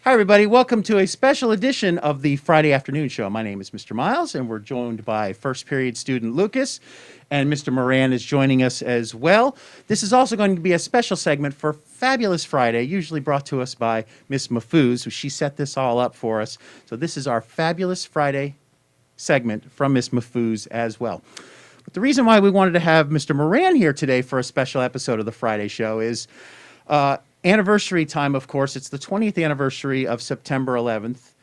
Hi, everybody. Welcome to a special edition of the Friday Afternoon Show. My name is Mr. Miles, and we're joined by first period student Lucas, and Mr. Moran is joining us as well. This is also going to be a special segment for Fabulous Friday, usually brought to us by Miss Mafuz. She set this all up for us. So this is our Fabulous Friday segment from Miss Mafuz as well. But the reason why we wanted to have Mr. Moran here today for a special episode of the Friday Show is anniversary time, of course. It's the 20th anniversary of September 11th,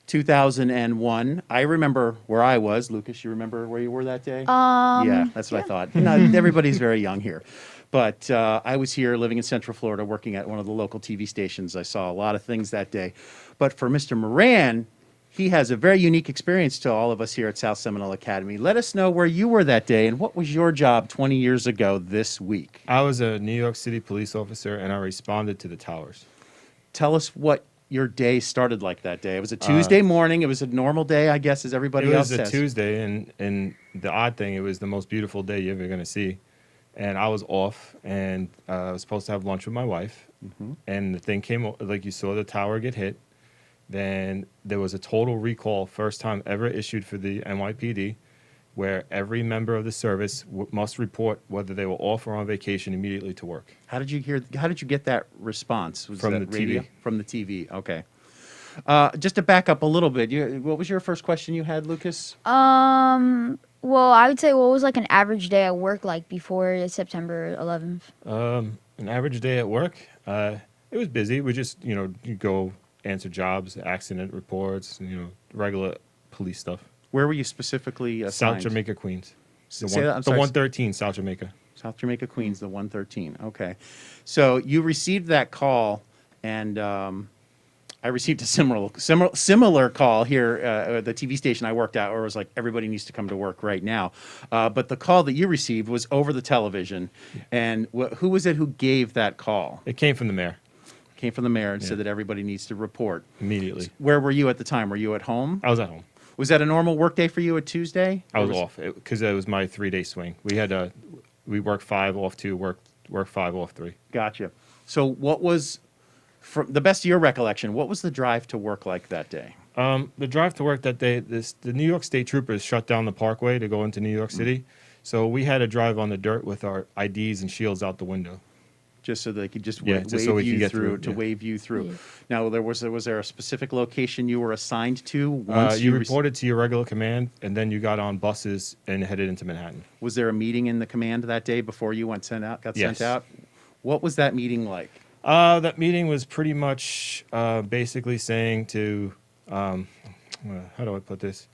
2001. I remember where I was. Lucas, you remember where you were that day? Yeah, that's what I thought. No, everybody's very young here. But I was here living in Central Florida working at one of the local TV stations. I saw a lot of things that day. But for Mr. Moran, he has a very unique experience to all of us here at South Seminole Academy. Let us know where you were that day and what was your job 20 years ago this week. I was a New York City police officer, and I responded to the towers. Tell us what your day started like that day. It was a Tuesday morning. It was a normal day, I guess, as everybody else says. It was a Tuesday, and the odd thing, it was the most beautiful day you're ever going to see. And I was off, and I was supposed to have lunch with my wife. And the thing came, like you saw the tower get hit. Then there was a total recall, first time ever issued for the NYPD, where every member of the service must report whether they were off or on vacation immediately to work. How did you get that response? Was From that the radio? TV. From the TV. Okay. Just to back up a little bit, what was your first question you had, Lucas? Well, I would say what was like an average day at work like before September 11th? An average day at work, it was busy. We just, you go answer jobs, accident reports, regular police stuff. Where were you specifically assigned? South Jamaica, Queens. Say that, I'm the sorry. 113, South Jamaica. South Jamaica, Queens, the 113. Okay. So you received that call, and I received a similar call here at the TV station I worked at, where it was like, everybody needs to come to work right now. But the call that you received was over the television. And who was it who gave that call? It came from the mayor. Came from the mayor and said that everybody needs to report. Immediately. Where were you at the time? Were you at home? I was at home. Was that a normal work day for you at Tuesday? I was off because it was my 3-day swing. We worked 5 off 2, work 5 off 3. Gotcha. So what was, from the best of your recollection, what was the drive to work like that day? The drive to work that day, the New York State Troopers shut down the parkway to go into New York City. So we had to drive on the dirt with our IDs and shields out the window. Just so they could just just wave so we you could get through, through, wave you through. Yeah. Now, was there a specific location you were assigned to once You reported to your regular command, and then you got on buses and headed into Manhattan. Was there a meeting in the command that day before you got sent Yes. out? What was that meeting like? That meeting was pretty much basically saying to, how do I put this?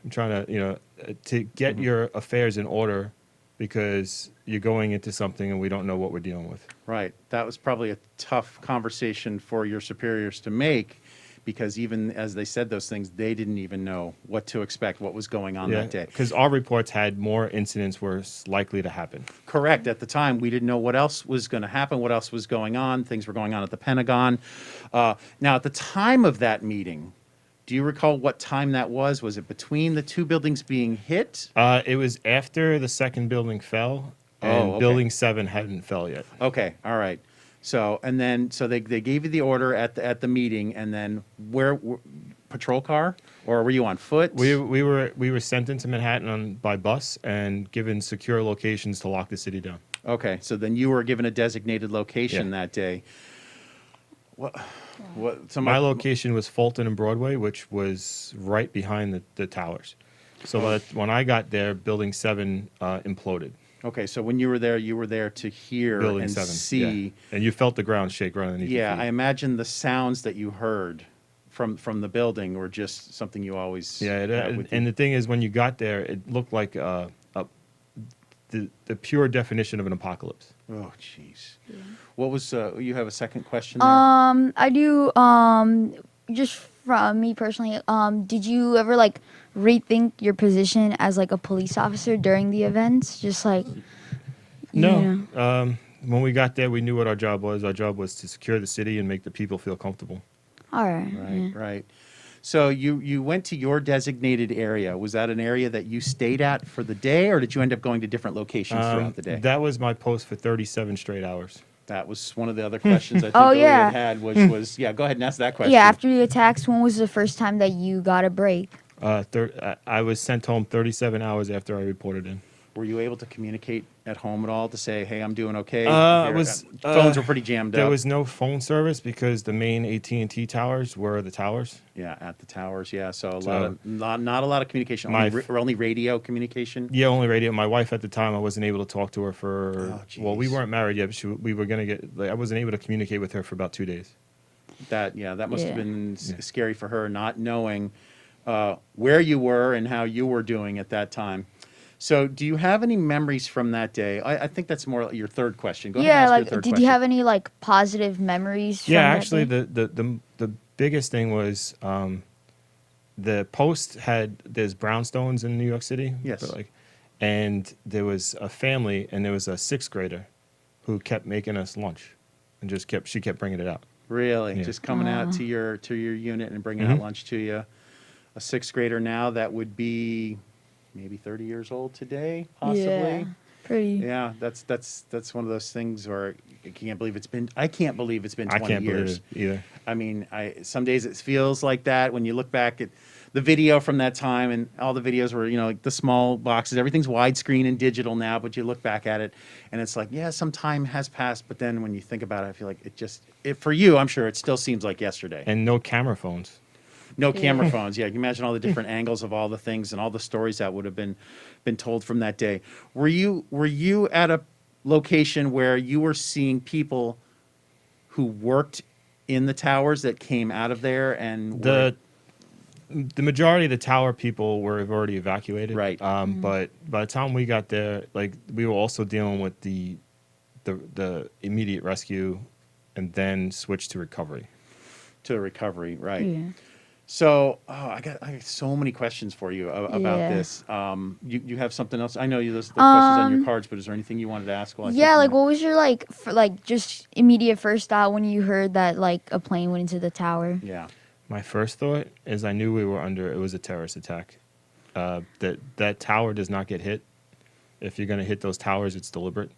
I'm trying to get your affairs in order, because you're going into something and we don't know what we're dealing with. Right. That was probably a tough conversation for your superiors to make, because even as they said those things, they didn't even know what to expect, what was going on that day. Because our reports had more incidents were likely to happen. Correct. At the time, we didn't know what else was going to happen, what else was going on. Things were going on at the Pentagon. Now, at the time of that meeting, do you recall what time that was? Was it between the two buildings being hit? It was after the second building fell, and okay. Building 7 hadn't fell yet. Okay. All right. So they gave you the order at the meeting, and then where patrol car, or were you on foot? We were sent into Manhattan by bus and given secure locations to lock the city down. Okay. So then you were given a designated location that day. My location was Fulton and Broadway, which was right behind the towers. So when I got there, Building 7 imploded. Okay, so when you were there to hear Building and 7, see. yeah. And you felt the ground shake right underneath your Yeah, feet. I imagine the sounds that you heard from the building were just something you always had with you. And the thing is, when you got there, it looked like the pure definition of an apocalypse. Oh, jeez. Yeah. What was you have a second question there? I do. Just from me personally, did you ever like rethink your position as like a police officer during the events? Just like No. When we got there, we knew what our job was. Our job was to secure the city and make the people feel comfortable. All right. Right. So you went to your designated area. Was that an area that you stayed at for the day, or did you end up going to different locations throughout the day? That was my post for 37 straight hours. That was one of the other questions I think Oh, that we yeah. had, which was, yeah, go ahead and ask that question. Yeah, after the attacks, when was the first time that you got a break? I was sent home 37 hours after I reported in. Were you able to communicate at home at all to say, hey, I'm doing okay? I Here, was phones were pretty jammed There up. was no phone service because the main AT&T towers were the towers. Yeah, at the towers, yeah. So So- not a lot of communication, My or only radio communication. Yeah, only radio. My wife at the time, I wasn't able to talk to her for. Oh, Well, we geez. weren't married yet. But we were gonna get. Like, I wasn't able to communicate with her for about 2 days. That must have Yeah. been Yeah. scary for her, not knowing where you were and how you were doing at that time. So, do you have any memories from that day? I think that's more your third question. Go ahead and Yeah, ask your like, third did question. you have any like positive memories? From Yeah, that actually, day? the biggest thing was the Post had there's brownstones in New York City. Yes. but, and there was a family, and there was a sixth grader who kept making us lunch, and she kept bringing it out. Really, Yeah. just coming out to your unit and bringing out Mhm. lunch to you. A sixth grader now that would be maybe 30 years old today, possibly. Yeah, pretty. Yeah, that's one of those things where I can't believe it's been 20 I can't years. believe it either. I mean, some days it feels like that when you look back at the video from that time, and all the videos were, like the small boxes. Everything's widescreen and digital now, but you look back at it, and it's like, yeah, some time has passed. But then when you think about it, I feel like for you, I'm sure it still seems like yesterday. And no camera phones. No camera phones. Yeah, you can imagine all the different angles of all the things and all the stories that would have been told from that day. Were you at a location where you were seeing people who worked in the towers that came out of there and The majority of the tower people were already evacuated. Right. But by the time we got there, like we were also dealing with the immediate rescue, and then switched to recovery. to recovery, right? Yeah. So, I got so many questions for you about Yeah. this. You have something else? I know there's the questions on your cards, but is there anything you wanted to ask? While I Yeah, take like my- what was your just immediate first thought when you heard that like a plane went into the tower? Yeah. My first thought is I knew it was a terrorist attack. That tower does not get hit. If you're going to hit those towers, it's deliberate.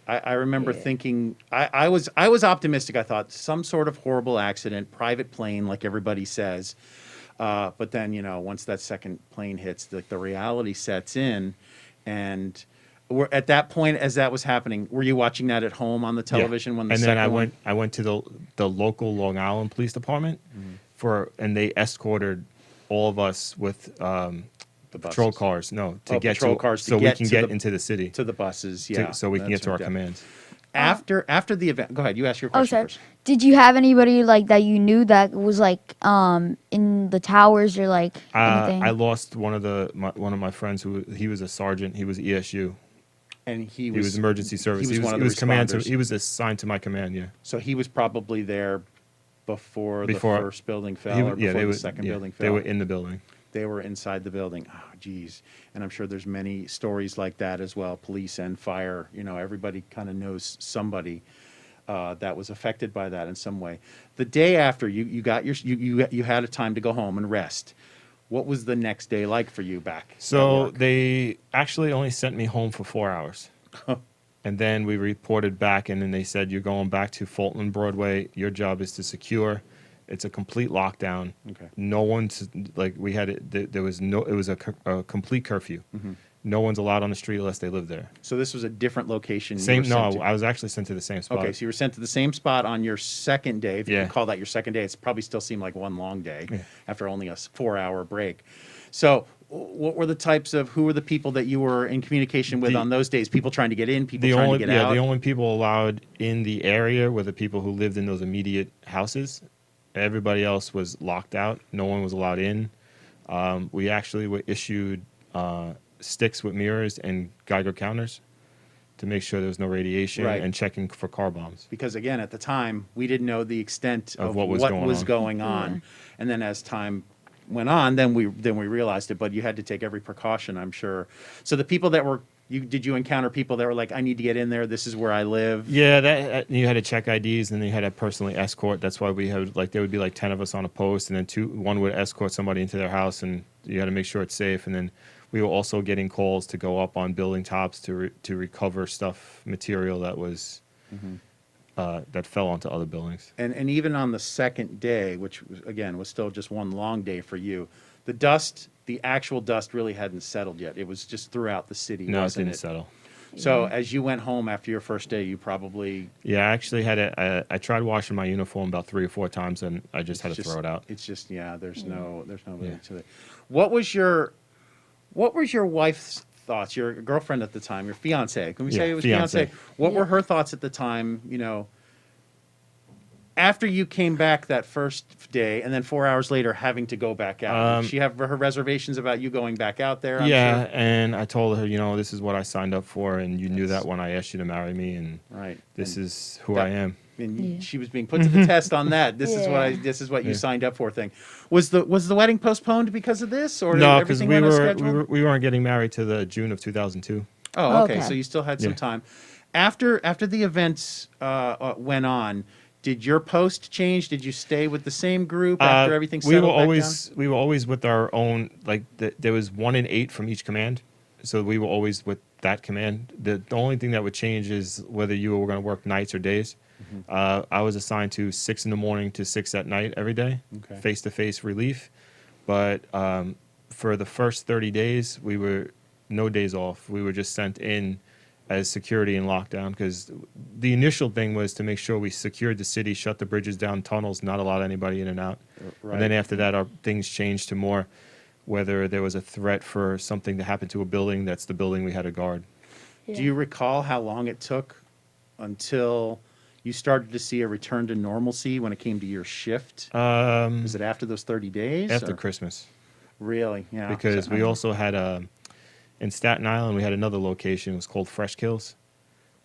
I remember Yeah. thinking I was optimistic. I thought some sort of horrible accident, private plane, like everybody says. But then once that second plane hits, the reality sets in, and we're at that point as that was happening. Were you watching that at home on the television when the and second then one? I went to the local Long Island Police Department and they escorted all of us with The patrol buses. cars. No, to Oh, get patrol to cars to so we get can to get the- into the city. to the buses, yeah. So we can get that's to our what- commands. After the event, go ahead. You ask your Oh, question sorry. first. Did you have anybody like that you knew that was like in the towers or like anything? I lost one of my friends he was a sergeant. He was ESU. And He was emergency service. He was one of the responders. He was assigned to my command. Yeah. So he was probably there before the Before- first building fell, or before the second building fell. They were in the building. They were inside the building. Oh, geez. And I'm sure there's many stories like that as well. Police and fire. Everybody kind of knows somebody that was affected by that in some way. The day after you got you had a time to go home and rest. What was the next day like for you back? at So work? they actually only sent me home for 4 hours. And then we reported back, and then they said, you're going back to Fulton Broadway. Your job is to secure. It's a complete lockdown. Okay. No one's like we had it. There was no. It was a complete curfew. Mm-hmm. No one's allowed on the street unless they live there. So this was a different location. you Same. were No, sent to. I was actually sent to the same spot. Okay, so you were sent to the same spot on your second day. If you Yeah. can call that your second day, it's probably still seemed like one long day Yeah. after only a 4-hour break. So, what were the types of who were the people that you were in communication with on those days? People trying to get in, people trying to get out. The only people allowed in the area were the people who lived in those immediate houses. Everybody else was locked out. No one was allowed in. We actually were issued sticks with mirrors and Geiger counters to make sure there was no radiation, Right. and checking for car bombs. Because again, at the time, we didn't know the extent of what was going on. Yeah. And then as time went on, then we realized it. But you had to take every precaution, I'm sure. So the people that were did you encounter people that were like, I need to get in there. This is where I live. Yeah, that you had to check IDs, and then you had to personally escort. That's why we had there would be like 10 of us on a post, and then one would escort somebody into their house, and you had to make sure it's safe. And then we were also getting calls to go up on building tops to recover material that was that fell onto other buildings. And even on the second day, which was, again was still just one long day for you, the dust, the actual dust, really hadn't settled yet. It was just throughout the city, No, it wasn't didn't it? settle. So as you went home after your first day, you probably Yeah, I actually I tried washing my uniform about 3 or 4 times, and I just had to throw it out. It's just yeah. There's no way Yeah. to it. What was your wife's thoughts? Your girlfriend at the time, your fiance. Can we say Yeah, it was fiance. fiance? What were her thoughts at the time? You know, after you came back that first day, and then 4 hours later having to go back out. Did she have her reservations about you going back out there? I'm Yeah, sure? and I told her, this is what I signed up for, and you knew That's- that when I asked you to marry me, and Right. this And is who that- I am. And Yeah. she was being put to the test on that. This is what Yeah. this is what you Yeah. signed up for. Thing was the wedding postponed because of this, or No, because everything we went as were scheduled? we weren't getting married to the June of 2002. Oh, okay. Okay. So you still had some Yeah. time. After the events went on, did your post change? Did you stay with the same group after everything we settled were back down? we were always with our own, like there was 1 in 8 from each command, so we were always with that command. The only thing that would change is whether you were going to work nights or days. I was assigned to 6 in the morning to 6 at night every day, Okay. face-to-face relief. But for the first 30 days, we were no days off. We were just sent in as security and lockdown, because the initial thing was to make sure we secured the city, shut the bridges down, tunnels, not allow anybody in and out. And then Right. after that, our things changed to more whether there was a threat for something to happen to a building. That's the building we had to guard. Do you recall how long it took until you started to see a return to normalcy when it came to your shift? Was it after those 30 days? After or- Christmas, Really? Yeah. because So- we also had in Staten Island, we had another location. It was called Fresh Kills,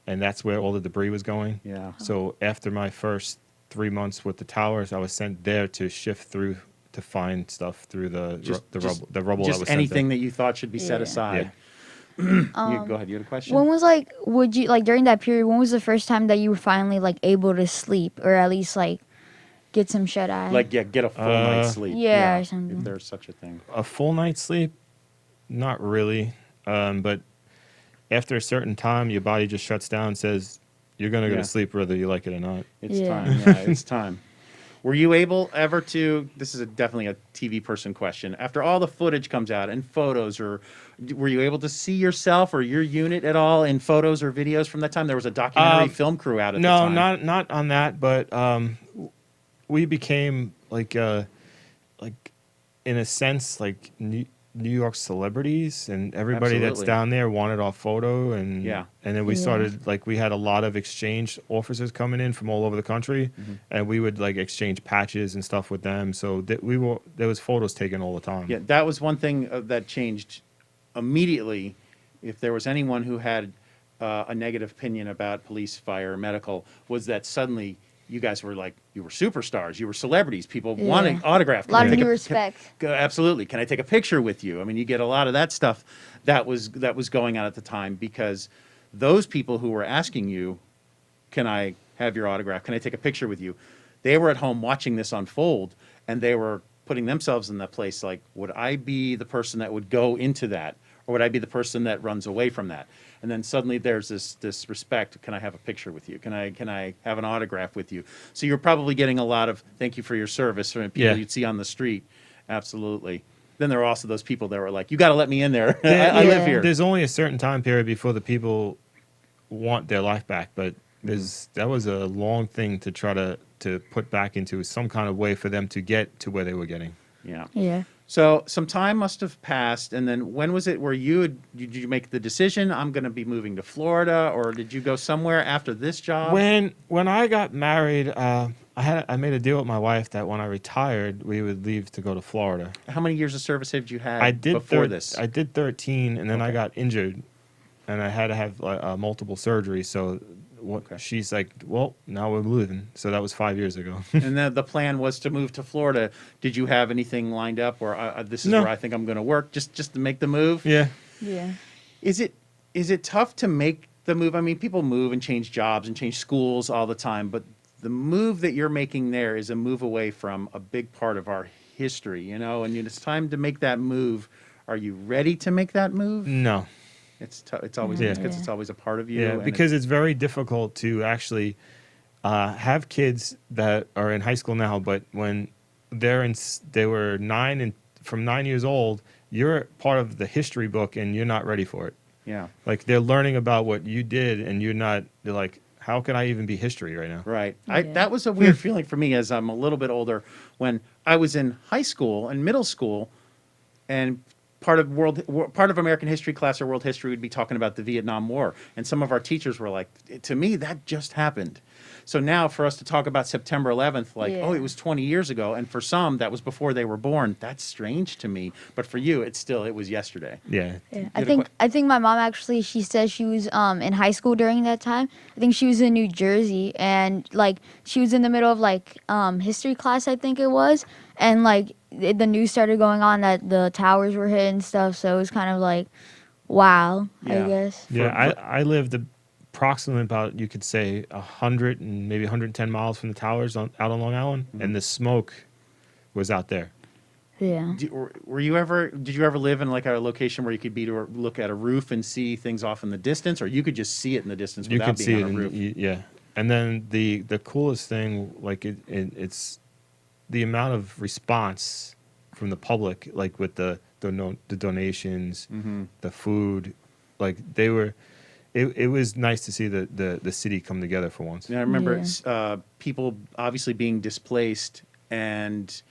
and that's where all the debris was going. Yeah. So after my first 3 months with the towers, I was sent there to shift through to find stuff through the rubble that Just was anything sent that you thought should be set Yeah. aside. Yeah. Go ahead. You had a question? When was like, would you like during that period? When was the first time that you were finally like able to sleep, or at least like get some shut eye? Like, yeah, get a full night's sleep. yeah, or something. If there's such a thing. A full night's sleep, not really, but after a certain time, your body just shuts down and says you're gonna go Yeah. to sleep whether you like it or not. It's Yeah. time. Yeah, it's time. Were you able ever to? This is definitely a TV person question. After all the footage comes out and photos, or were you able to see yourself or your unit at all in photos or videos from that time? There was a documentary film crew out at the No, time. not on that, but we became like in a sense like New York celebrities, and everybody that's Absolutely. down there wanted our photo, and Yeah. and then we Yeah. started like we had a lot of exchange officers coming in from all over the country, and we would like exchange patches and stuff with them. So there was photos taken all the time. Yeah, that was one thing that changed immediately. If there was anyone who had a negative opinion about police, fire, medical, was that suddenly you guys were like, you were superstars, you were celebrities, people Yeah. wanting autograph. a lot Can I of take new a- respect. Absolutely. Can I take a picture with you? I mean, you get a lot of that stuff that was going on at the time, because those people who were asking you, can I have your autograph? Can I take a picture with you? They were at home watching this unfold, and they were putting themselves in that place like, would I be the person that would go into that? Or would I be the person that runs away from that? And then suddenly there's this respect. Can I have a picture with you? Can I have an autograph with you? So you're probably getting a lot of thank you for your service from people Yeah. you'd see on the street. Absolutely. Then there are also those people that were like, you got to let me in there. Yeah, I live yeah. here. There's only a certain time period before the people want their life back, but that was a long thing to try to put back into some kind of way for them to get to where they were getting. Yeah. Yeah. So some time must have passed, and then when was it where did you make the decision, I'm going to be moving to Florida, or did you go somewhere after this job? When I got married, I made a deal with my wife that when I retired, we would leave to go to Florida. How many years of service had you had I did before this? I did 13, and then I Okay. got injured, and I had to have multiple surgeries. So Okay. she's like, well, now we're moving. So that was 5 years ago. And then the plan was to move to Florida. Did you have anything lined up, or this is No. where I think I'm going to work, just to make the move? Yeah. Yeah. Is it tough to make the move? I mean, people move and change jobs and change schools all the time, but the move that you're making there is a move away from a big part of our history, and it's time to make that move. Are you ready to make that move? No. It's always Yeah. because it's always a part of you. Yeah, and because it's very difficult to actually have kids that are in high school now, but when they were 9 and from 9 years old, you're part of the history book and you're not ready for it. Yeah. Like they're learning about what you did and they're like, how can I even be history right now? Right. Yeah. That was a weird feeling for me as I'm a little bit older when I was in high school and middle school, and part of American history class or world history would be talking about the Vietnam War, and some of our teachers were like, to me that just happened. So now for us to talk about September 11th, like, oh, Yeah. it was 20 years ago, and for some that was before they were born. That's strange to me, but for you, it was yesterday. Yeah. Yeah. had a I think my mom actually, she said she was in high school during that time. I think she was in New Jersey, and like she was in the middle of like history class, I think it was, and like the news started going on that the towers were hit and stuff. So it was kind of like, wow, Yeah. I guess. Yeah, I lived approximately about, you could say, 100 and maybe 110 miles from the towers out on Long Island, and the smoke was out there. Yeah. Did you ever live in like a location where you could be to look at a roof and see things off in the distance, or you could just see it in the distance You without could being see on it, a roof? yeah. And then the coolest thing, like it's the amount of response from the public, like with the donations, the food, like they were. It was nice to see the city come together for once. And I remember Yeah. people obviously being displaced, and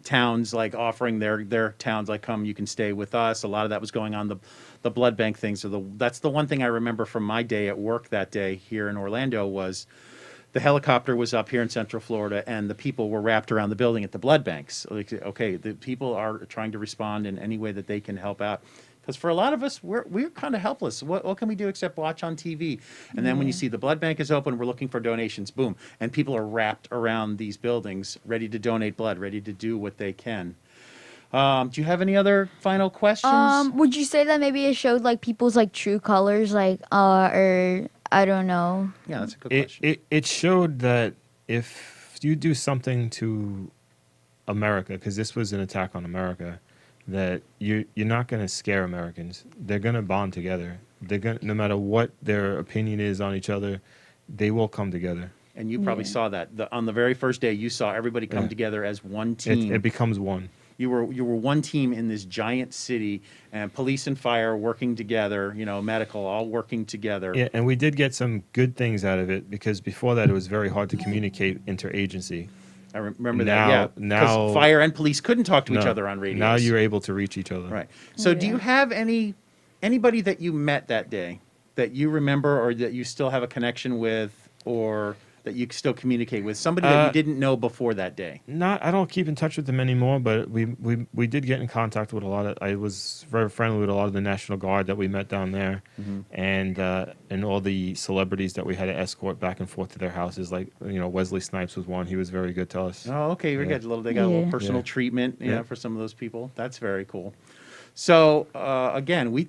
towns like offering their towns like, come, you can stay with us. A lot of that was going on the blood bank thing. So that's the one thing I remember from my day at work that day here in Orlando was the helicopter was up here in Central Florida, and the people were wrapped around the building at the blood banks. Like, okay, the people are trying to respond in any way that they can help out. Because for a lot of us, we're kind of helpless. What can we do except watch on TV? And then when you see the blood bank is open, we're looking for donations. Boom, and people are wrapped around these buildings, ready to donate blood, ready to do what they can. Do you have any other final questions? Would you say that maybe it showed like people's like true colors, like or I don't know. Yeah, that's a good It, question. it showed that if you do something to America, because this was an attack on America, that you're not going to scare Americans. They're going to bond together. They're going, no matter what their opinion is on each other, they will come together. And you probably saw that on the very first day. You saw everybody come Yeah. together as one team. It becomes one. You were one team in this giant city, and police and fire working together. Medical all working together. Yeah, and we did get some good things out of it, because before that it was very hard to communicate interagency. I remember Now- that. Yeah, now- because fire and police couldn't talk to each No, other on radio. Now you're able to reach each other. right. So, do you Yeah. have anybody that you met that day that you remember, or that you still have a connection with, or that you still communicate with? Somebody that you didn't know before that day. I don't keep in touch with them anymore, but we did get in contact with a lot of. I was very friendly with a lot of the National Guard that we met down there, and all the celebrities that we had to escort back and forth to their houses. Like Wesley Snipes was one. He was very good to us. Oh, okay. We Yeah. got they got a little Yeah. personal Yeah. treatment, Yeah. for some of those people. That's very cool. So again,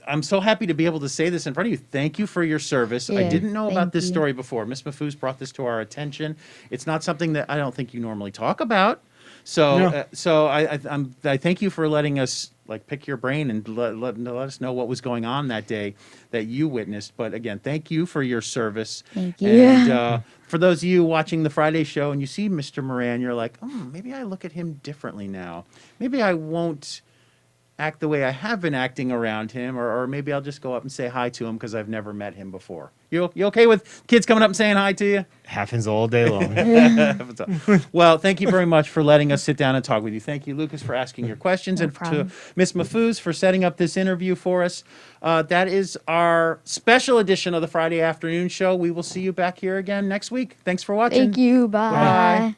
I'm so happy to be able to say this in front of you. Thank you for your service. I Yeah, didn't know about thank this you. story before. Miss Mafuz brought this to our attention. It's not something that I don't think you normally talk about. So No. I thank you for letting us pick your brain and let us know what was going on that day that you witnessed. But again, thank you for your service. Thank you. And for those of you watching the Friday show and you see Mr. Moran, you're like, maybe I look at him differently now. Maybe I won't act the way I have been acting around him, or maybe I'll just go up and say hi to him because I've never met him before. You okay with kids coming up and saying hi to you? Happens all day long. Well, thank you very much for letting us sit down and talk with you. Thank you, Lucas, for asking your questions, No and problem. to Miss Mafuz for setting up this interview for us. That is our special edition of the Friday afternoon show. We will see you back here again next week. Thanks for watching. Thank you. Bye. Bye.